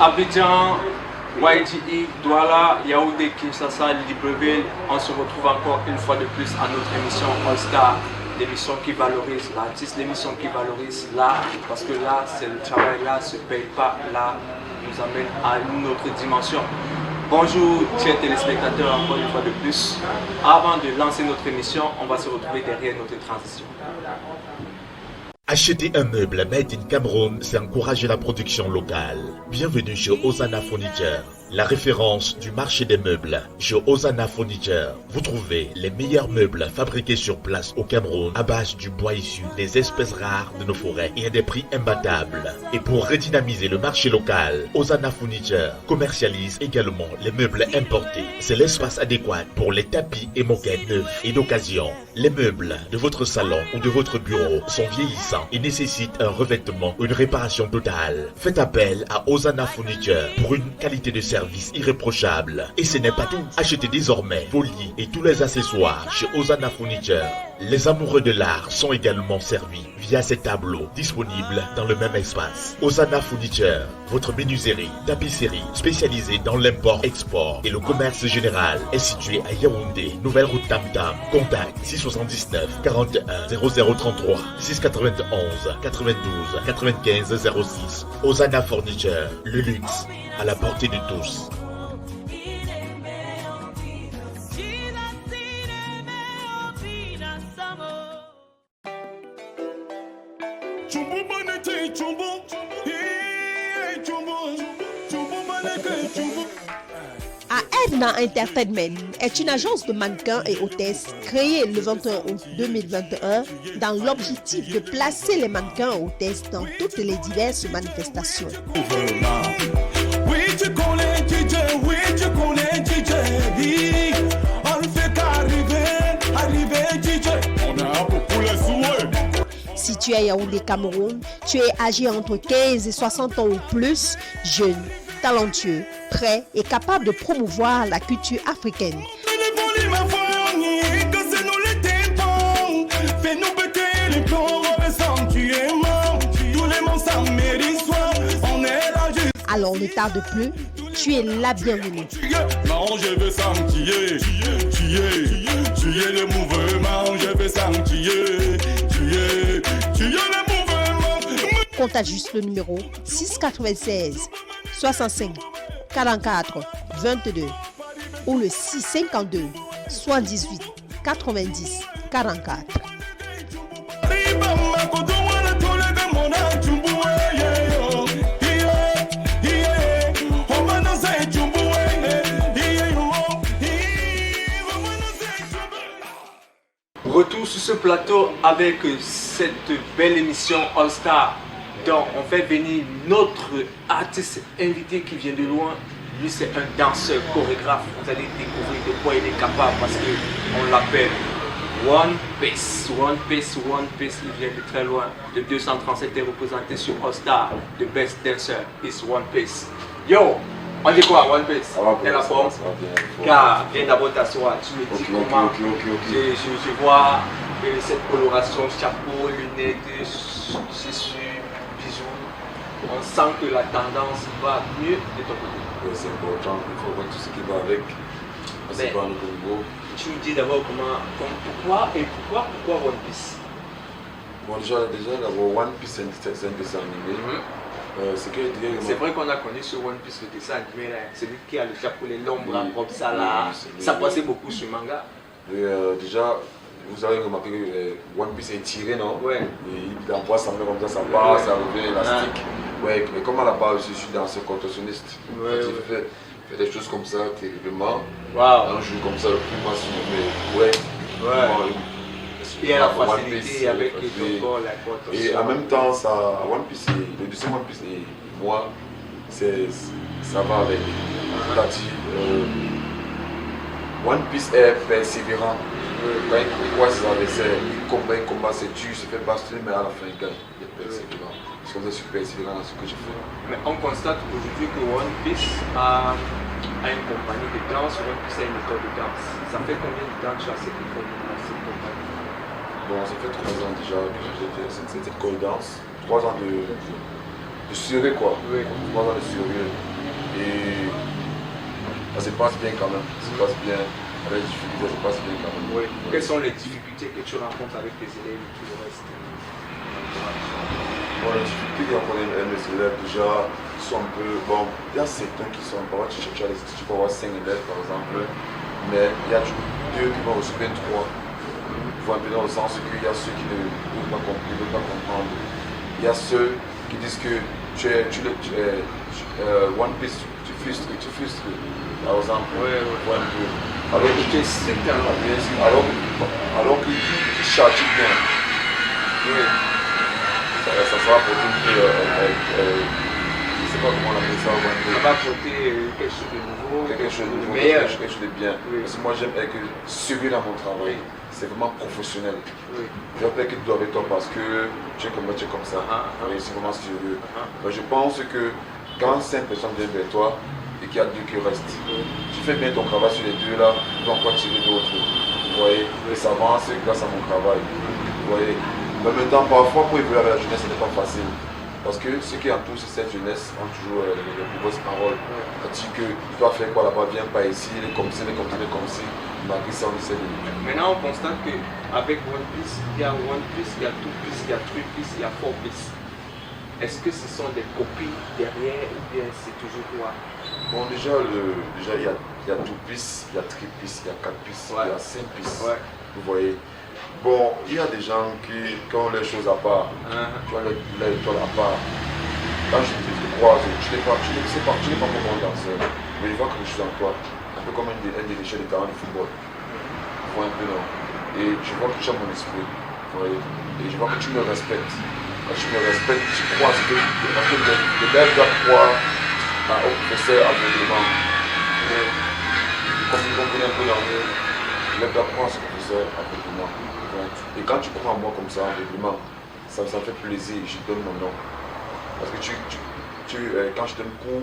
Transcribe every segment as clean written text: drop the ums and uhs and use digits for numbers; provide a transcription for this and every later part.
Abidjan, YGI, Douala, Yaoundé, Kinshasa, Libreville. On se retrouve encore une fois de plus à notre émission All Star, l'émission qui valorise l'artiste, l'émission qui valorise l'art, parce que là, c'est le travail, là, se paye pas, là, nous amène à une autre dimension. Bonjour, chers téléspectateurs, encore une fois de plus. Avant de lancer notre émission, on va se retrouver derrière notre transition. Acheter un meuble made in Cameroun, c'est encourager la production locale. Bienvenue chez Ozana Furniture, la référence du marché des meubles. Chez Ozana Furniture, vous trouvez les meilleurs meubles fabriqués sur place au Cameroun à base du bois issu des espèces rares de nos forêts et à des prix imbattables. Et pour redynamiser le marché local, Ozana Furniture commercialise également les meubles importés. C'est l'espace adéquat pour les tapis et moquettes neufs et d'occasion. Les meubles de votre salon ou de votre bureau sont vieillissants et nécessitent un revêtement ou une réparation totale. Faites appel à Ozana Furniture pour une qualité de service irréprochable. Et ce n'est pas tout. Achetez désormais vos lits et tous les accessoires chez Ozana Furniture. Les amoureux de l'art sont également servis via ces tableaux disponibles dans le même espace. Ozana Furniture, votre menuiserie, tapisserie spécialisée dans l'import-export et le commerce général, est située à Yaoundé, nouvelle route Tam Tam. Contact 679 41 0033 691 92 95 06. Ozana Furniture, le luxe à la portée de tous. Edna Entertainment est une agence de mannequins et hôtesses créée le 21 août 2021 dans l'objectif de placer les mannequins et hôtesses dans toutes les diverses manifestations. Si tu es à Yaoundé, Cameroun, tu es âgé entre 15 et 60 ans ou plus, jeune, talentueux, prêt et capable de promouvoir la culture africaine. Alors ne tarde plus, tu es la bienvenue. Non, je veux sentir, tu es le mouvement, je veux sentir, tu es le mouvement. Contacte juste le numéro 696 65 44 22 ou le 652 78 90 44. Retour sur ce plateau avec cette belle émission All Star. Donc on fait venir notre artiste invité qui vient de loin. Lui c'est un danseur chorégraphe. Vous allez découvrir de quoi il est capable parce qu'on l'appelle One Piece. One Piece, One Piece, il vient de très loin. Le 237 est représenté sur All Star. The best dancer is One Piece. Yo, on dit quoi One Piece? T'es la forme? Car viens d'abord t'asseoir. Tu me dis comment je vois cette coloration, chapeau, lunettes, chaussures. On sent que la tendance va mieux de ton côté. Oui, c'est important, il faut voir tout ce qui va avec. C'est pas notre niveau. Tu me dis d'abord pourquoi One Piece? Bon, déjà d'abord, One Piece c'est un dessin animé. C'est vrai qu'on a connu sur One Piece le dessin animé, celui qui a le chapeau, les longs bras propres, ça là. Ça passait beaucoup sur manga. Déjà, vous avez remarqué que One Piece est tiré, non? Ouais. Et il envoie sa main comme ça part, ça revient élastique. Ouais, mais comme à la base, je suis danseur contorsionniste. Je fais des choses comme ça terriblement. Un jour comme ça, le plus massif, mais Il y a la facilité avec les corps, la contorsion. Et en même temps, One Piece, le dessin One Piece et moi, ça va avec. C'est-à-dire, One Piece est persévérant. Quand il voit ses adversaires, il combat, c'est dur, il se fait battre, mais à la fin il gagne. Il est persévérant. C'est comme ça que je suis persévérant dans ce que je fais. Mais on constate aujourd'hui que One Piece a une compagnie de danse, One Piece a une école de danse. Ça fait combien de temps que tu as cette école de danse, cette compagnie? Bon, ça fait 3 ans déjà que j'ai fait cette école de danse. 3 ans de survie quoi. Oui. 3 ans de survie. Et ça se passe bien quand même, ça se passe bien. Avec les difficultés, ça se passe bien quand même. Oui. Quelles sont les difficultés que tu rencontres avec tes élèves et tout le reste? Bon, les difficultés qu'on connaît mes élèves, déjà, sont un peu. Bon, il y a certains qui sont. Par exemple, tu peux avoir 5 élèves par exemple, mais il y a 2 qui vont recevoir 3. Il faut un peu dans le sens qu'il y a ceux qui ne peuvent pas comprendre. Il y a ceux qui disent que tu es One Piece, tu frustres, par exemple. Ouais. Un peu. Alors que tu es strict alors qu'il charge bien. Oui. Ça sera pour tout je ne sais pas comment on appelle ça. Ça va apporter quelque chose de nouveau, Quelque chose de nouveau, meilleur. quelque chose de bien. Oui. Parce que moi j'aime que suivre dans mon travail, c'est vraiment professionnel. Oui. Je vais que tu dois avec toi parce que tu es comme ça. Oui, c'est vraiment sérieux. Mais je pense que quand 5 personnes viennent vers toi et qu'il y a 2 qui restent, tu fais bien ton travail sur les 2 là, tu vas encore tirer d'autres. Vous voyez, et ça avance grâce à mon travail. Vous voyez. Mais maintenant, parfois, pour évoluer avec la jeunesse, ce n'est pas facile. Parce que ceux qui entourent cette jeunesse ont toujours les mauvaises paroles. C'est-à-dire que tu dois faire quoi là-bas, viens pas ici, il est comme ça, il est comme ça. Malgré ça, on essaie de. Maintenant, on constate qu'avec One Piece, il y a One Piece, il y a Two Piece, il y a Three Piece, il y a Four Piece. Est-ce que ce sont des copies derrière ou bien c'est toujours toi? Bon, déjà, il y a 2 Piece, il y a 3 Piece, il y a 4 Piece, il y a 5 Piece. Ouais. Vous voyez. Bon, il y a des gens qui ont les choses à part. Tu vois, l'étoile à part. Quand je te croise, tu n'es pas comme un danseur, mais je vois quelque chose en toi. Un peu comme un déchet de terrain de football. Tu vois un peu, non? Et je vois que tu as mon esprit. Vous voyez. Et je vois que tu me respectes. Quand tu me respectes, tu crois parce que l'élève doit croire au professeur aveuglément. Comme vous comprenez un peu dans l'élève doit croire au professeur aveuglément. Et quand tu crois en moi comme ça, aveuglément, ça me fait plaisir, je donne mon nom. Parce que quand je donne cours,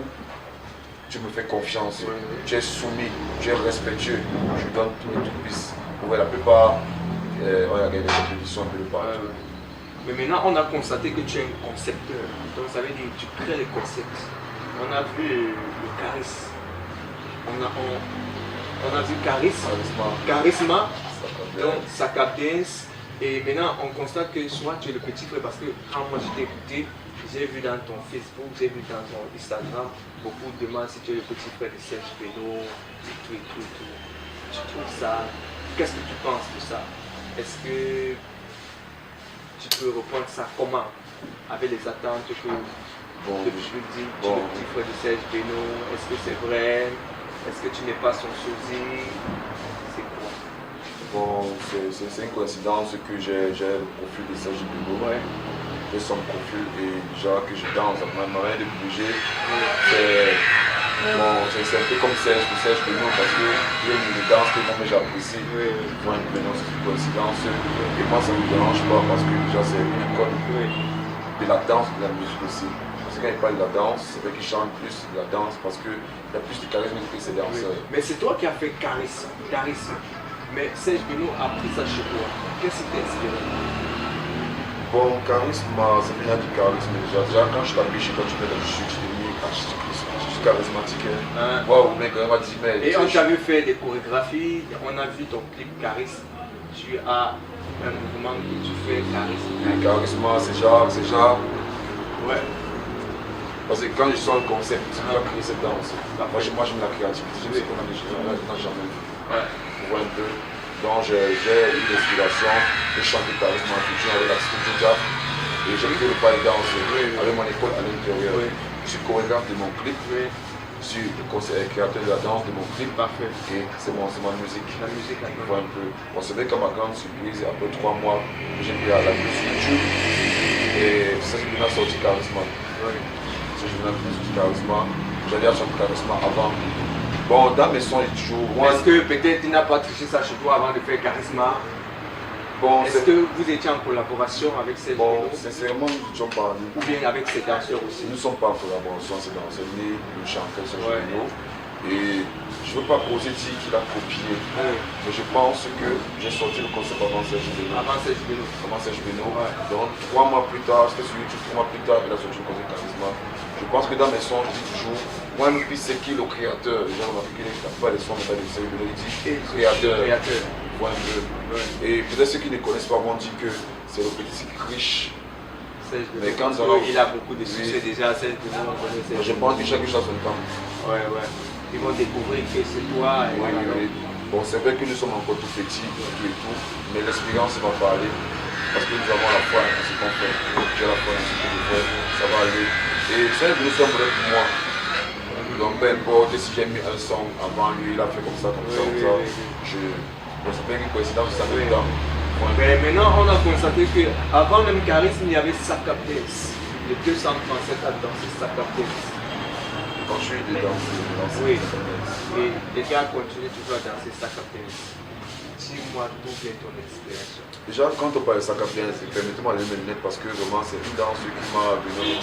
tu me fais confiance, tu es soumis, tu es respectueux, je donne tout et tout piste. La plupart, on a gagné des compétitions un peu de partout. Mais maintenant, on a constaté que tu es un concepteur. Donc ça veut dire que tu crées les concepts. On a vu le charisme. On a vu charisme, donc Saka Dance. Et maintenant, on constate que soit tu es le petit frère, parce que quand moi je t'ai écouté, j'ai vu dans ton Facebook, j'ai vu dans ton Instagram, beaucoup demandent si tu es le petit frère de Serge Beno, tout. Tu trouves ça? Qu'est-ce que tu penses de ça? Est-ce que tu peux reprendre ça comment? Avec les attentes que depuis je dis, tu es le petit frère de Serge Beno, est-ce que c'est vrai? Est-ce que tu n'es pas son sosie? C'est quoi? Bon, c'est une coïncidence que j'ai le profil de Serge Beno. J'ai son profil et déjà que je danse, ma manière de bouger, c'est un peu comme Serge Beno parce que j'ai une danse que moi j'apprécie. Moi, c'est une coïncidence et moi ça ne me dérange pas parce que déjà c'est une école de la danse et de la musique aussi. Parce que quand il parle de la danse, c'est vrai qu'il chante plus de la danse parce qu'il y a plus de charisme que ses danseurs. Mais c'est toi qui as fait charisme. Mais Serge Beno a pris ça chez toi. Qu'est-ce qui t'a inspiré? Bon, charisme, ça vient du charisme déjà. Déjà quand je t'habille chez toi, tu mets dans le chute, je suis charismatique. Waouh, mec, on m'a dit, mais. Et on t'a vu faire des chorégraphies, on a vu ton clip charisme. Tu as un mouvement que tu fais charisme. Charisme, c'est genre. Ouais. Parce que quand je sors le concept, tu dois créer cette danse. Moi, j'aime la créativité, j'aime ce qu'on a déjà jamais vu. Tu vois un peu. Donc j'ai eu l'inspiration de chanter charisme en futur avec la structure jazz. Et j'ai créé le pas de danse avec mon école à l'intérieur. Je suis chorégraphe de mon clip. Je suis le créateur de la danse de mon clip. Parfait. Et c'est ma musique. La musique, tu vois un peu. Bon, c'est vrai qu'à ma grande surprise, après 3 mois, j'ai mis à la musique YouTube. Et ça, je venais à sortir charisme. J'allais à chanter charisme avant. Bon, dans mes sons, il toujours. Est-ce que peut-être tu n'as pas triché ça chez toi avant de faire charisme? Bon, est-ce que vous étiez en collaboration avec ces Bon, sincèrement, nous ne sommes pas. Ou bien avec ces danseurs aussi? Nous ne sommes pas en collaboration, ces danseurs, ni le chanteur Serge Beno. Et je ne veux pas poser dire qu'il a copié. Mais je pense que j'ai sorti le concept avant Serge Beno. Avant Serge Beno. Donc 3 mois plus tard, c'était sur YouTube, 3 mois plus tard, il a sorti le concept charisme. Je pense que dans mes sons, je dis toujours, One Piece, c'est qui le créateur? Les gens ont remarqué qu'il n'a pas les sons, mais pas les séries, mais il dit créateur. Point deux. Et peut-être ceux qui ne connaissent pas vont dire que c'est le petit riche. Mais quand il a beaucoup de succès déjà, celle que nous on connaît. Je pense que chaque chose a son temps. Ouais. Ils vont découvrir que c'est toi. Et voilà. Bon, c'est vrai que nous sommes encore tout petits, tout et tout, mais l'expérience va parler. Parce que nous avons la foi en ce qu'on fait. J'ai la foi en ce que je fais, ça va aller. Et c'est une leçon pour moi. Donc peu importe si j'ai mis un son avant lui, il a fait comme ça, comme ça. Bon, c'est pas une coïncidence, ça me donne. Mais maintenant, on a constaté qu'avant même Charisme, il y avait Saka Dance. Le 237 a dansé Saka Dance. Quand je suis dedans, oui. Et les gars continuent toujours à danser Saka Dance. Dis-moi d'où vient ton inspiration. Déjà, quand on parle de Saka Dance, permettez-moi de le mettre parce que vraiment, c'est une danse qui m'a donné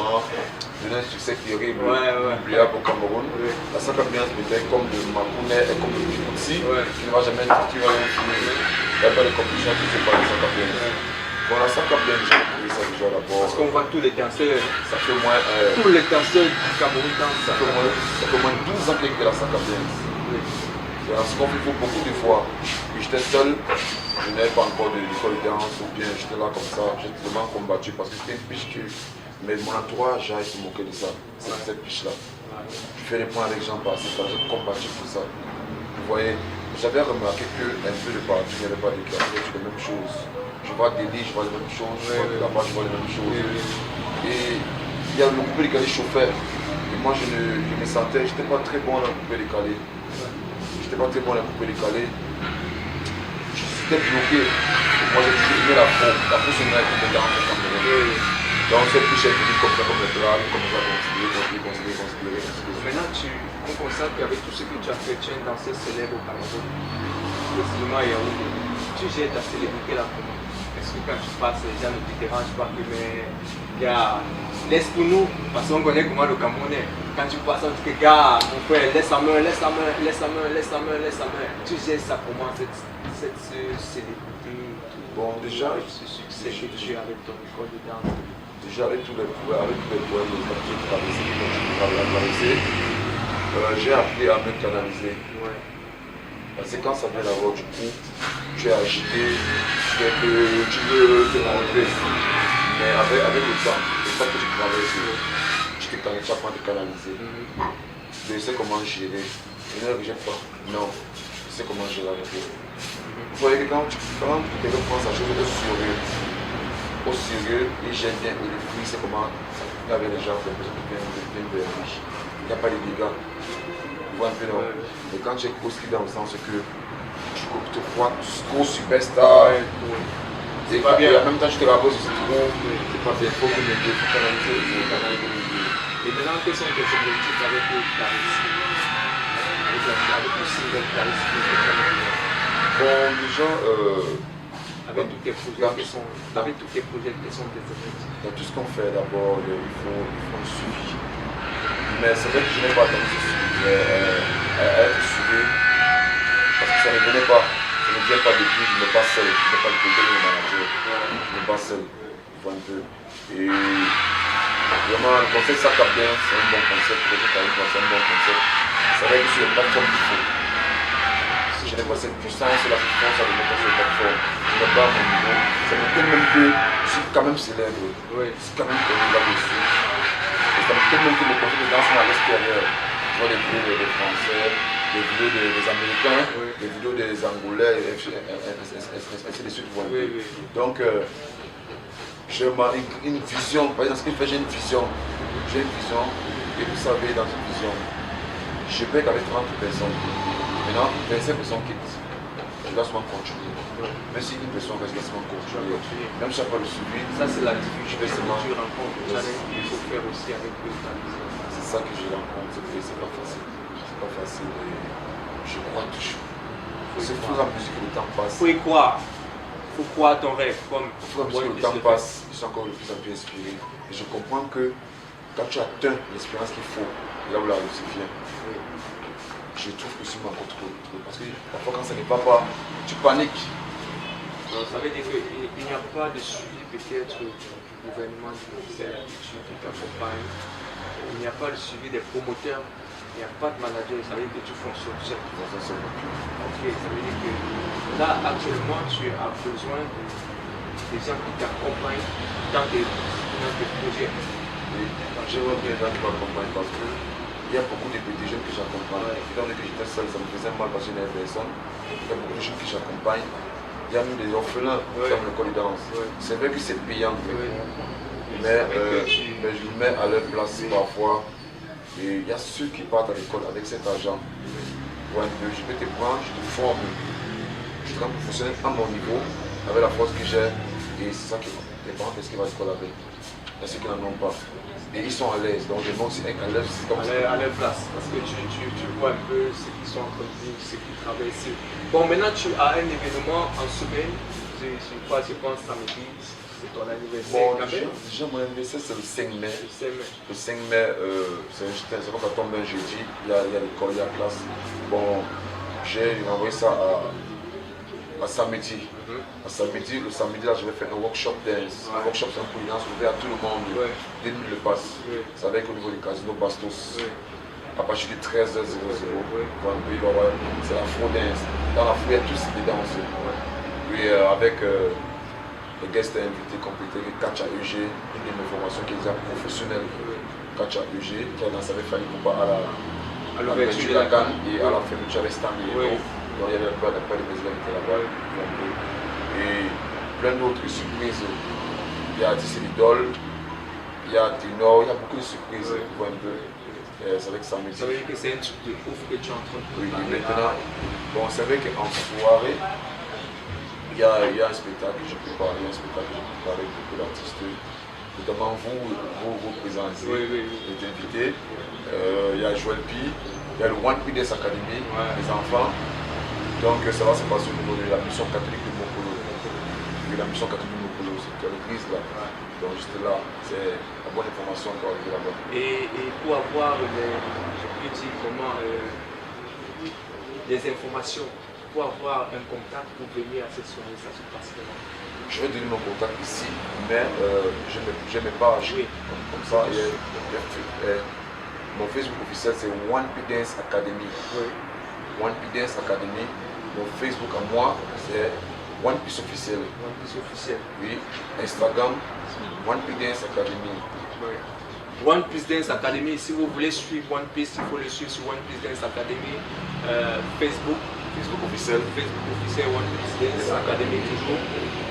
un succès terrible, inoubliable au Cameroun. La Saka Dance était comme le Makounet et comme le Djibouti, qui ne va jamais tu vas rien finir. Il n'y a pas de compétition qui se passe de Saka Dance. Bon, la Saka Dance, j'ai trouvé ça déjà d'abord. Parce qu'on voit tous les danseurs, ça fait moins, tous les danseurs du Cameroun dansent. Ça fait moins 12 ans qu'il y a la Saka Dance. C'est ce qu'on fait beaucoup de fois. J'étais seul, je n'avais pas encore de l'école de danse ou bien j'étais là comme ça, j'ai tellement combattu parce que c'était une piche que. Mais mon entourage a se moqué de ça, cette piche-là. Je fais les points avec Jean passé, j'ai combattu pour ça. Vous voyez, j'avais remarqué qu'un peu de partout, il n'y avait pas d'éclairage, les mêmes choses. Je vois Dédé, je vois les mêmes choses, je vois là-bas, je vois les mêmes choses. Et il y a le coupé décalé chauffeur. Et moi je me sentais, je n'étais pas très bon dans le coupé décalé. J'étais pas très bon dans le coupé décalé. J'étais bloqué. Moi j'ai toujours aimé la peau. La peau c'est une compétence en Cameroun. Donc cette piche est venue comme ça, comme le plat, comme ça, considérer. Maintenant on constate qu'avec tout ce que tu as fait, tu es un danseur célèbre au Cameroun. Précisément à Yaoundé. Tu gères ta célébrité là comment? Est-ce que quand tu passes, les gens ne te dérangent pas que mais gars, laisse pour nous, parce qu'on connaît comment le Camerounais. Quand tu passes, on dit que gars, mon frère, laisse la main. Tu gères ça comment cette célébrité? Bon, déjà, ce succès que tu as avec ton école de danse. Déjà avec tous les poèmes, les papiers traversés, j'ai appris à me canaliser. Parce que quand ça vient d'abord du coup, tu es agité, tu veux te montrer. Mais avec le temps que tu travailles, tu apprends à te canaliser. Je sais comment gérer. Je ne rejette pas. Non, je sais comment gérer avec eux. Vous voyez que quand quelqu'un prend sa chose au sérieux, il gère bien, il est free, c'est comment il y avait les gens qui ont besoin de bien riches. Il n'y a pas de dégâts. Vous voyez un peu non. Mais quand tu es co-ski dans le sens que tu te crois superstar, et en même temps tu te raboses sur ce trou, c'est pas bien, il faut canaliser. Et maintenant, quels sont tes objectifs avec le charisme? Avec le single charisme? Bon, déjà, avec tous tes projets, quels sont tes objectifs? Dans tout ce qu'on fait, d'abord, il faut un suivi. Mais c'est vrai que je n'ai pas attendu ce suivi, à être suivi, parce que ça ne venait pas. Ça ne vient pas de lui, je n'ai pas seul, je n'ai pas le côté de mon manager, je n'ai pas seul, il faut un peu. Et vraiment, le concept ça capte bien, c'est un bon concept, le projet Charisme, c'est un bon concept. C'est vrai que sur les plateformes qu'il faut. Si je n'ai pas cette puissance, la puissance à le mettre sur les plateformes, je n'ai pas mon niveau. Ça me fait même que je suis quand même célèbre, je suis quand même connu là-dessus. Et ça me fait même que les concepts de danse sont à l'extérieur. Je vois les vidéos des Français, les vidéos des Américains, les vidéos des Angolais, et ainsi de suite. Donc, j'ai une vision, par exemple, ce que je fais, j'ai une vision, et vous savez, dans une vision, je peux être avec 30 personnes. Maintenant, 25 personnes quittent. Je dois seulement continuer. Même si une personne reste, je dois seulement continuer. Même chaque fois le suivi. Ça, c'est la difficulté que tu rencontres. Il faut faire aussi avec le charisme. C'est ça que je rencontre, c'est pas facile. C'est pas facile. Je crois toujours. C'est tout la musique que le temps passe. Il faut y croire. Il faut croire à ton rêve. Comme le temps passe, je suis encore de plus en plus inspiré. Et je comprends que quand tu atteins l'expérience qu'il faut, là où la réussite vient, je trouve que c'est encore trop. Parce que parfois quand ça ne va pas, tu paniques. Donc, ça veut dire qu'il n'y a pas de suivi peut-être du gouvernement, du ministère qui t'accompagne. Il n'y a pas de suivi des promoteurs. Il n'y a pas de manager, ça veut dire que tu fonctionnes seul. Dans un seul but. Ok, ça veut dire que là, actuellement, tu as besoin des gens qui t'accompagnent dans tes projets. Et je vois bien les gens qui m'accompagnent parce qu'il y a beaucoup de petits jeunes que j'accompagne. Étant donné que j'étais seul, ça me faisait mal parce que je n'avais personne. Il y a beaucoup de jeunes que j'accompagne. Il y a même des orphelins qui ont l'école de danse. C'est vrai que c'est payant, mais je le mets à leur place parfois. Et il y a ceux qui partent à l'école avec cet argent. Pour un peu, je peux te prendre, je te forme. Je te rends professionnel à mon niveau, avec la force que j'ai. Et c'est ça qui les parents, qu'est-ce qu'ils vont à l'école avec. Il y a ceux qui n'en ont pas. Et ils sont à l'aise. Donc je montre à l'aise, c'est comme ça. À leur place. Parce que tu vois un peu ceux qui sont en train de vivre, ceux qui travaillent ici. Bon, maintenant tu as un événement en semaine. Je pense samedi. C'est ton anniversaire. Bon, déjà mon anniversaire c'est le 5 mai. Le 5 mai, c'est quand ça tombe un jeudi, il y a l'école, il y a la classe. Bon, j'ai envoyé ça à samedi. À samedi, le samedi là je vais faire un workshop dance. Un workshop c'est un coup de danse ouvert à tout le monde. Dès que le passe. Ça va être au niveau du casino Bastos. À partir de 13h00. C'est la faux dance. Dans la foule il y a tous des danses. Puis avec les guests invités complétés, Kacha EG, une de mes formations qui est déjà professionnelle. Kacha EG, qui a dansé avec Fanny Poupa à l'ouverture de la Cannes et à la fermeture avec Stanley. Donc il y avait pas de mes invités là-bas. Et plein d'autres surprises. Il y a Artiste Idol, il y a Ténor, il y a beaucoup de surprises. C'est vrai que ça me dit. Ça veut dire que c'est un truc de ouf que tu es en train de préparer. Oui, maintenant, bon, c'est vrai qu'en soirée, il y a un spectacle que je prépare, avec beaucoup d'artistes, notamment vous présentez, les invités. Il y a Joël P, il y a le One P Dance Academy, les enfants. Donc ça va se passer au niveau de la mission catholique de Mokolo. La mission catholique de Mokolo, c'est l'église là. Donc juste là, c'est la bonne information pour arriver là-bas. Et pour avoir les informations, pour avoir un contact pour venir à cette soirée, ça se passe comment? Je vais donner mon contact ici, mais je n'ai pas agi comme ça. Mon Facebook officiel c'est One P Dance Academy. One P Dance Academy. Mon Facebook à moi c'est One Piece officiel. One Piece officiel. Oui. Instagram One P Dance Academy. One Piece Dance Academy. Si vous voulez suivre One Piece, il faut le suivre sur One Piece Dance Academy. Facebook officiel, One Piece Dance Academy toujours.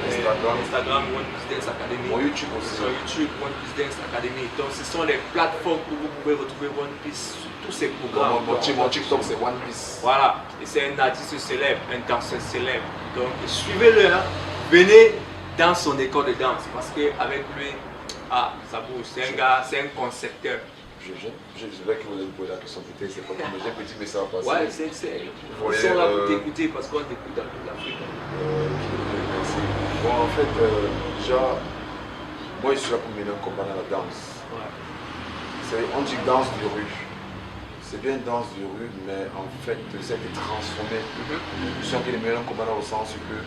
Instagram One Piece Dance Academy. Mon YouTube aussi. Sur YouTube One Piece Dance Academy. Donc ce sont les plateformes où vous pouvez retrouver One Piece sur tous ces programmes. Mon TikTok c'est One Piece. Voilà. Et c'est un artiste célèbre, un danseur célèbre. Donc suivez-le là. Venez dans son école de danse parce qu'avec lui, ça bouge. C'est un gars, c'est un concepteur. Je dirais que vous allez me poser la question peut-être, c'est pas comme j'ai petit mais ça va passer. Ouais, ils sont là pour t'écouter parce qu'on t'écoute dans toute l'Afrique. Merci. Bon, en fait, déjà, moi je suis là pour mener un combat dans la danse. On dit danse de rue. C'est bien danse de rue, mais en fait, ça a été transformé. Je suis en train de mener un combat dans le sens que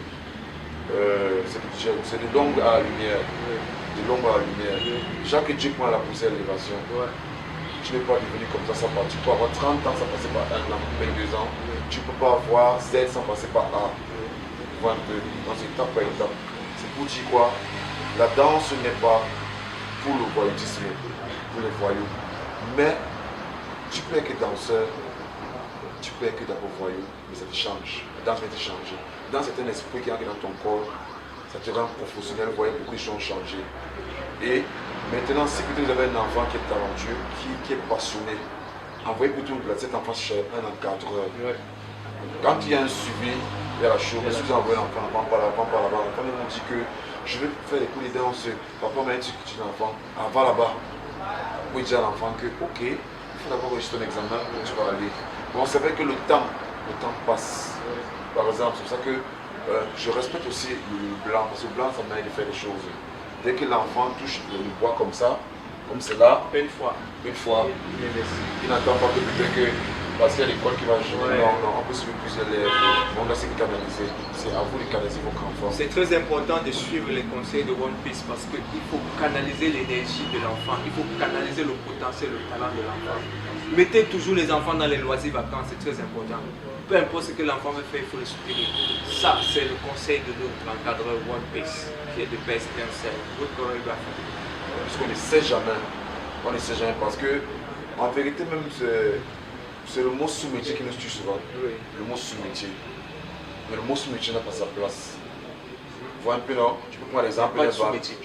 c'est de l'ombre à la lumière. De l'ombre à la lumière. Chaque Dieu prend la poussée à l'élévation. Tu n'es pas devenu comme ça part. Tu peux avoir 30 ans sans passer par 1 an, 22 ans. Tu ne peux pas avoir 7 sans passer par A. 22. Donc c'est étape par étape. C'est pour dire quoi? La danse n'est pas pour le voyoutisme, pour les voyous. Mais tu peux être danseur, tu peux être d'abord voyou, mais ça te change. La danse va te changer. Dans c'est un esprit qui entre dans ton corps, ça te rend professionnel, vous voyez beaucoup de choses ont changé. Et maintenant, si vous avez un enfant qui est talentueux, qui est passionné, envoyez plutôt cet enfant chez un encadreur. Quand il y a un suivi, il y a la chose, si vous envoyez l'enfant, l'enfant part là-bas, l'enfant me dit que je veux faire des cours de danse, papa m'a dit que tu es l'enfant, va là-bas. Vous dites à l'enfant que, ok, il faut d'abord réussir ton examen, tu vas aller. Bon, c'est vrai que le temps passe. Par exemple, c'est pour ça que je respecte aussi le blanc, parce que le blanc, ça m'aide de faire des choses. Dès que l'enfant touche le bois comme ça, comme c'est là, une fois, il n'attend pas que peut-être que, parce qu'il y a l'école qui va jouer, non, on peut suivre plusieurs élèves, on doit se canaliser. C'est à vous de canaliser vos enfants. C'est très important de suivre les conseils de One Piece parce qu'il faut canaliser l'énergie de l'enfant, il faut canaliser le potentiel, le talent de l'enfant. Mettez toujours les enfants dans les loisirs vacances, c'est très important. Peu importe ce que l'enfant veut faire, il faut le soutenir. Ça, c'est le conseil de notre encadreur One Piece, qui est de best dancer, good choreographer. Parce qu'on ne sait jamais. On ne sait jamais parce que, en vérité, même c'est le mot sous-métier qui nous tue souvent. Oui. Le mot sous-métier. Mais le mot sous-métier n'a pas sa place. Tu vois un peu, non? Tu peux prendre l'exemple Pas de d'un sous-métier.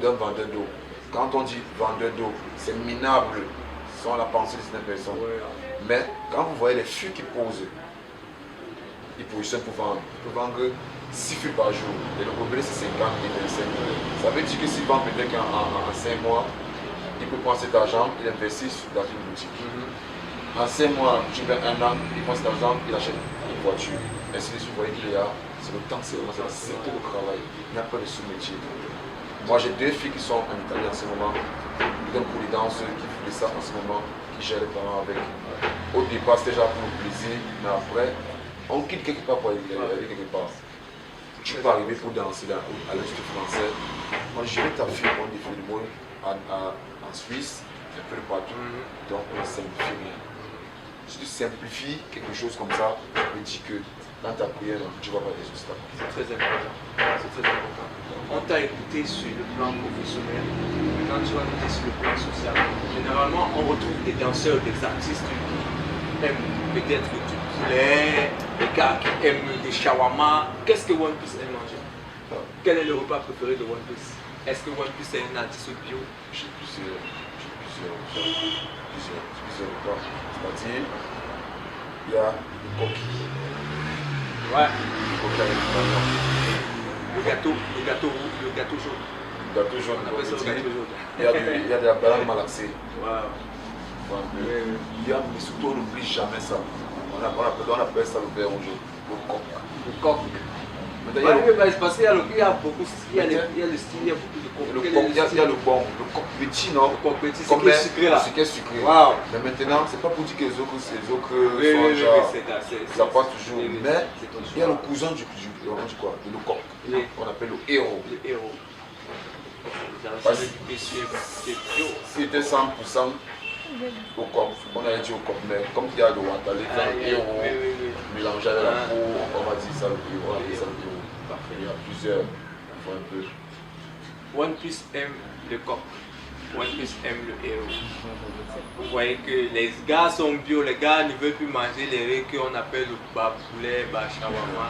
vendeur d'eau. Quand on dit vendeur d'eau, c'est minable selon la pensée de certaines personnes. Ouais. Mais quand vous voyez les fûts qui posent, ils positionnent pour vendre. Ils peuvent vendre 6 fûts par jour. Et le gobelet c'est 50 et 25. Ça veut dire que s'il vend peut-être en 5 mois, il peut prendre cet argent, il investit dans une boutique. En 5 mois, tu veux 1 an, il prend cet argent, il achète une voiture. Ainsi de suite, vous voyez qu'il est là. C'est le temps, c'est la sécurité de travail. Il n'y a pas de sous-métier. Moi j'ai 2 filles qui sont en Italie en ce moment, qui donnent pour les danseurs, qui font ça en ce moment, qui gèrent les parents avec. Au départ c'était déjà pour le plaisir, mais après, on quitte quelque part pour aller quelque part. Tu peux arriver pour danser à l'Institut français. Moi j'irai ta fille pour un défi de mode en Suisse, un peu de partout, donc on ne simplifie rien. Si tu simplifies quelque chose comme ça, je me dis que dans ta prière, tu vas pas des obstacles. C'est très important. C'est très important. On t'a écouté sur le plan professionnel, maintenant tu vas écouter sur le plan social. Généralement, on retrouve des danseurs, des artistes qui aiment peut-être du poulet, des gars qui aiment des shawarma. Qu'est-ce que One Piece aime manger? Quel est le repas préféré de One Piece? Est-ce que One Piece est un artiste bio? J'ai plusieurs repas. C'est-à-dire, il y a le coquille. Ouais. Le coquille avec du bananes. Le gâteau jaune. Le gâteau jaune, On appelle ça le gâteau jaune. il y a de la banane malaxée. Wow. Il y a, mais surtout, on n'oublie jamais ça. On appelle ça le verre rouge, le coq. Le coq. Maintenant, il y a le- Parce qu'il y a beaucoup, il y a le style, il y a beaucoup de coq. le coq, il y a le bon, le coq petit, non? Le coq petit, c'est Comme qui est sucré là. Ce qui est sucré. Waouh. Mais maintenant, c'est pas pour dire que les autres sont Oui, genre, c'est ça passe toujours. oui, Mais c'est ton il y a le choix. cousin du quoi? Le coq. Oui. On appelle le héros. Le héros. Parce- C'est bio. S'il était 100% au coq, on aurait dit au coq, mais comme il y a le Wantalé, le héros, mélangé avec la peau, on va dire ça le héros, on appelle ça le héros. Il y a plusieurs, il faut un peu. One Piece aime le coq. One Piece aime le héros. Vous voyez que les gars sont bio, les gars ne veulent plus manger les riz qu'on appelle le bas poulet, bas shawarma.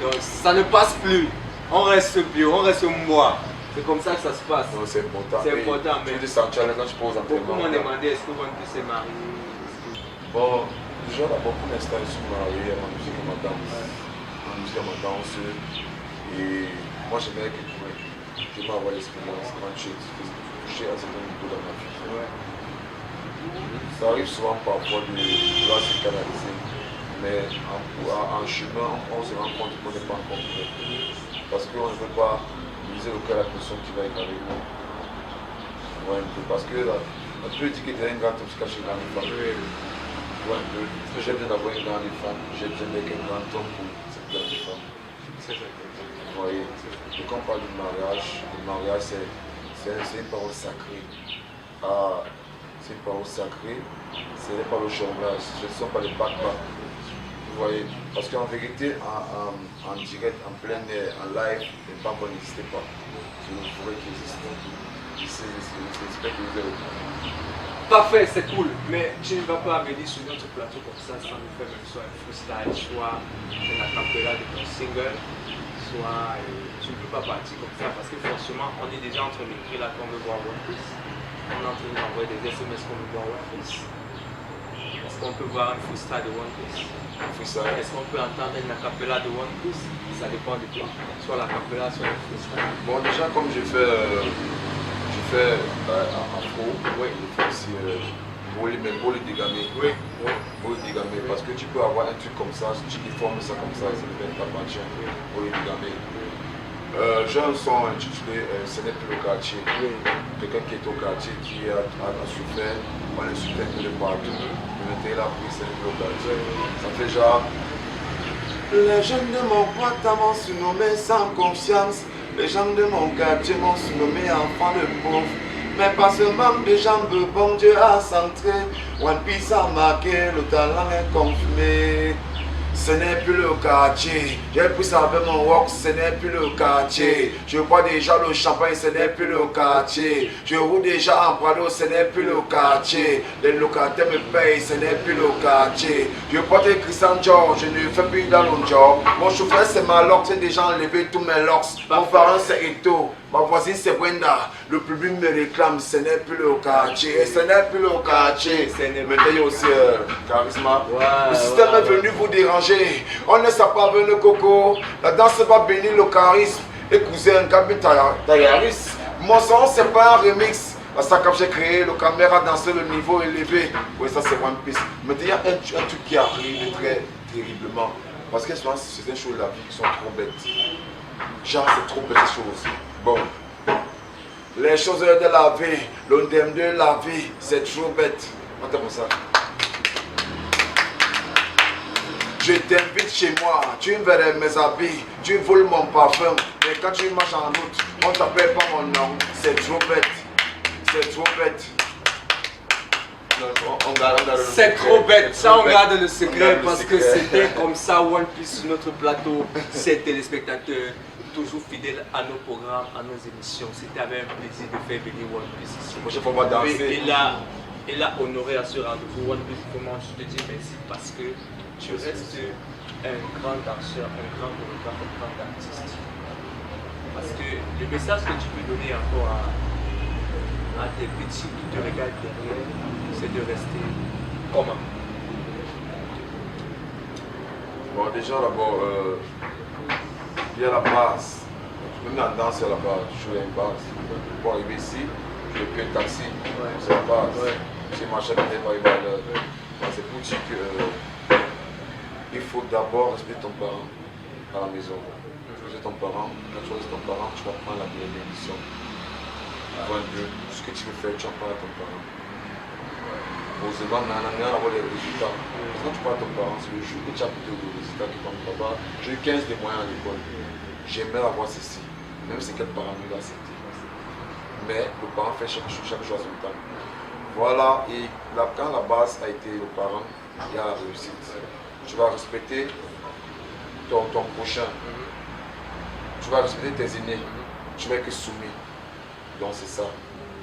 Donc ça ne passe plus. On reste bio, on reste moi. C'est comme ça que ça se passe. Non, c'est important. C'est important, Tu mais veux te sentir à l'aise quand tu poses beaucoup entraînement. m'ont demandé est-ce que One Piece est marié. Bon, déjà d'abord pour l'instant, je suis marié à ma musique et ma danse. Ma musique et ma danse. Et moi j'aimerais que je peux avoir l'expérience quand je touché à certains niveaux dans ma vie. Ça arrive souvent parfois de vouloir se canaliser. Mais en chemin, on se rend compte qu'on n'est pas encore prêt. Parce qu'on ne veut pas miser le cœur à la personne qui va être avec nous. Ouais, un peu. Parce que là, on peut dire que tu es un grand homme qui cache une grande femme. Ouais, un peu. J'ai besoin d'avoir une grande femme. J'ai besoin d'être un grand homme pour cette grande femme. Vous voyez, quand on parle du mariage c'est une parole sacrée. Ah, c'est une parole sacrée. Ce n'est pas le jonglage, ce ne sont pas les bacs-bacs. Vous voyez, parce qu'en vérité, en direct, en plein air, en live, les bacs n'existaient pas. Je ne pourrais qu'ils existent. J'espère que vous avez. Parfait, c'est cool, mais tu ne vas pas venir sur notre plateau comme ça sans nous faire même soit un freestyle, soit un acapella de ton single, soit tu ne peux pas partir comme ça parce que forcément on est déjà en train d'écrire là qu'on veut voir One Piece. On est en train d'envoyer des SMS qu'on veut voir One Piece. Est-ce qu'on peut voir un freestyle de One Piece? Est-ce qu'on peut entendre un acapella de One Piece? Ça dépend de toi, soit l'acapella, soit le freestyle. Bon, déjà, comme j'ai fait afro, ouais, il faut aussi Boli dégamé. Oui. Boli dégamé, parce que tu peux avoir un truc comme ça, tu déformes ça comme ça, ça devient ta pâture. Boli dégamé. J'ai un son intitulé Ce n'est plus le quartier. Quelqu'un qui est au quartier, qui a souffert, on l'insulte un peu de partout. Le il a pris, ce n'est plus le quartier. Ça fait genre. Les jeunes de mon poids m'ont surnommé sans confiance. Les gens de mon quartier m'ont surnommé enfant de pauvre. mais pas seulement des jambes, bon Dieu a centré. One Piece a marqué, le talent est confirmé. Ce n'est plus le quartier, j'ai pris ça avec mon rock, ce n'est plus le quartier. Je bois déjà le champagne, ce n'est plus le quartier. Je roule déjà en Prado, ce n'est plus le quartier. Les locataires me payent, ce n'est plus le quartier. Je porte Christian Dior, je ne fais plus dans le job. Mon chauffeur c'est Malox, j'ai déjà enlevé tous mes locks. Mon parent c'est Eto, ma voisine c'est Brenda. Le public me réclame, ce n'est plus le quartier. Ce n'est plus le quartier. Mettez aussi Charisma. Le système est venu vous déranger. On ne sait pas venir le coco. La danse va bénir le charisme. Et cousin Gabi Tayaris. Mon son c'est pas un remix. À ça quand j'ai créé le caméra danser le niveau élevé. Oui ça c'est One Piece. Mais il y a un truc qui arrive très terriblement. Parce que souvent c'est des choses de la vie qui sont trop bêtes. Genre c'est trop bête ces choses. Bon. Les choses de la vie, l'ondème de la vie, c'est trop bête. Attends pour ça. Je t'invite chez moi, tu me verrais mes habits, tu voles mon parfum. Mais quand tu marches en route, on t'appelle pas mon nom. C'est trop bête. C'est trop bête. C'est trop bête, ça on garde le secret parce que c'était comme ça One Piece sur notre plateau. Ces téléspectateurs toujours fidèles à nos programmes, à nos émissions. C'était avec un plaisir de faire venir One Piece ici. Moi je peux pas danser. Et là honoré à ce rendez-vous. One Piece, vraiment je te dis merci parce que tu restes un grand danseur, un grand chorégraphe, un grand artiste. Parce que le message que tu peux donner encore à tes petits qui te regardent derrière, c'est de rester comment? Bon, déjà d'abord, il y a la base. Même dans la danse, il y a la base. Je suis une base. Pour arriver ici, je n'ai plus un taxi. Ouais. C'est la base. Ouais. J'ai marché avec des arriver à l'heure. C'est pour dire que il faut d'abord respecter ton parent à la maison. Respecter ton parent. Quand tu respectes ton parent, tu vas prendre la bénédiction. Point 2. Ce que tu veux faire, tu en parles à ton parent. Heureusement, on a avoir les résultats. Parce que quand tu parles à ton parent, c'est le jour que tu as plutôt les résultats qui tombent là-bas. J'ai eu 15 des moyens à l'école. J'aimerais avoir ceci. Même si quel parent me l'a accepté. Mais le parent fait chaque chose à son temps. Voilà, et quand la base a été le parent, il y a la réussite. Tu vas respecter ton prochain. Tu vas respecter tes aînés. Tu vas être soumis. Donc c'est ça.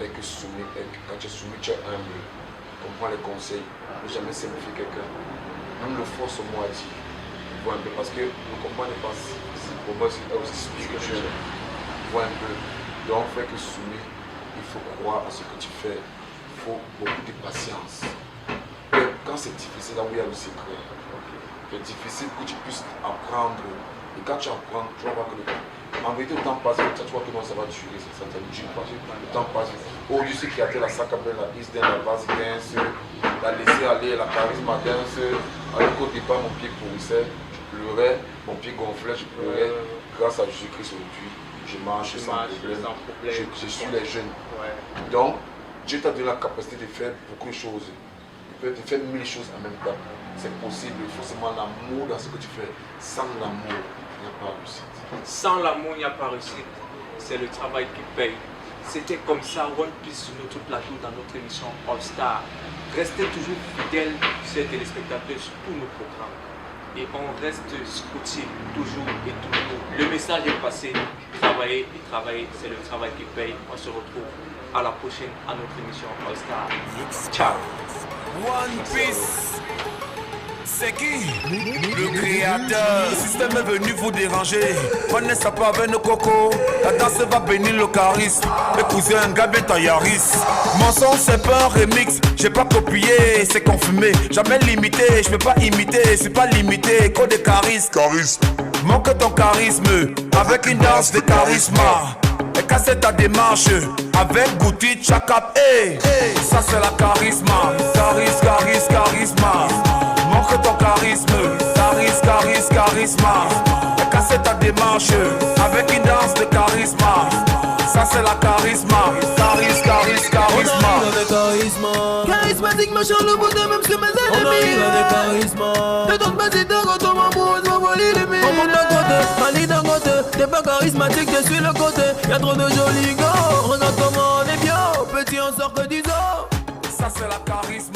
Être soumis. Quand tu es soumis, tu es humble. Comprends les conseils. Ne jamais simplifier quelqu'un. Même le faux mot à dire. Vois un peu. Parce que le combat n'est pas si pour moi c'est aussi spirituel. Vois un peu. Donc faire que soumis, il faut croire à ce que tu fais. Il faut beaucoup de patience. Et quand c'est difficile, là où il y a le secret. C'est difficile que tu puisses apprendre. Et quand tu apprends, tu vas voir que le temps. En vérité, le temps passe vite. Tu vois que non, ça va durer. Ça ne dure pas. Le temps passe vite. Au-dessus, ce qui a été la sac à la liste la base danse, la laisser aller, la charisme danse. Alors qu'au départ, mon pied pourrissait, je pleurais, mon pied gonflait, je pleurais. Grâce à Jésus-Christ aujourd'hui, je marche sans problème. Je suis les jeunes. Ouais. Donc, Dieu t'a donné la capacité de faire beaucoup de choses. Il peut te faire 1000 choses en même temps. C'est possible, il faut seulement l'amour dans ce que tu fais. Sans l'amour, il n'y a pas réussite. Sans l'amour, il n'y a pas réussite. C'est le travail qui paye. C'était comme ça, One Piece sur notre plateau, dans notre émission All Star. Restez toujours fidèles, chers téléspectateurs, sur tous nos programmes. Et on reste scotché toujours et toujours. Le message est passé. Travailler et travailler, c'est le travail qui paye. On se retrouve à la prochaine à notre émission All Star. Ciao. One Piece. C'est qui? Le créateur. Le système est venu vous déranger. Prenez ça pas avec nos cocos. La danse va bénir le charisme. Mes cousins Gabi Tayaris. Mon son c'est pas un remix. J'ai pas copié, c'est confirmé. Jamais limité, je peux pas imiter. C'est pas limité, code de charisme. Manque ton charisme avec une danse de charisme. Et casser ta démarche avec Goutti Chakap. Hey, ça c'est la charisme. Charisme. Manque ton charisme, charisme. Et casser ta démarche avec une danse de charisme. Ça c'est la charisme. Charismatique, machin, le bout de même que mes ennemis. On arrive avec charisme. T'es donc basique de retour, mon beau, on va voler les mines. On monte d'un côté, Mali d'un côté. T'es pas charismatique, je suis le côté. Y'a trop de jolis gars, regarde comment on est bien. petit, on sort que 10 ans. Ça, c'est la charisme.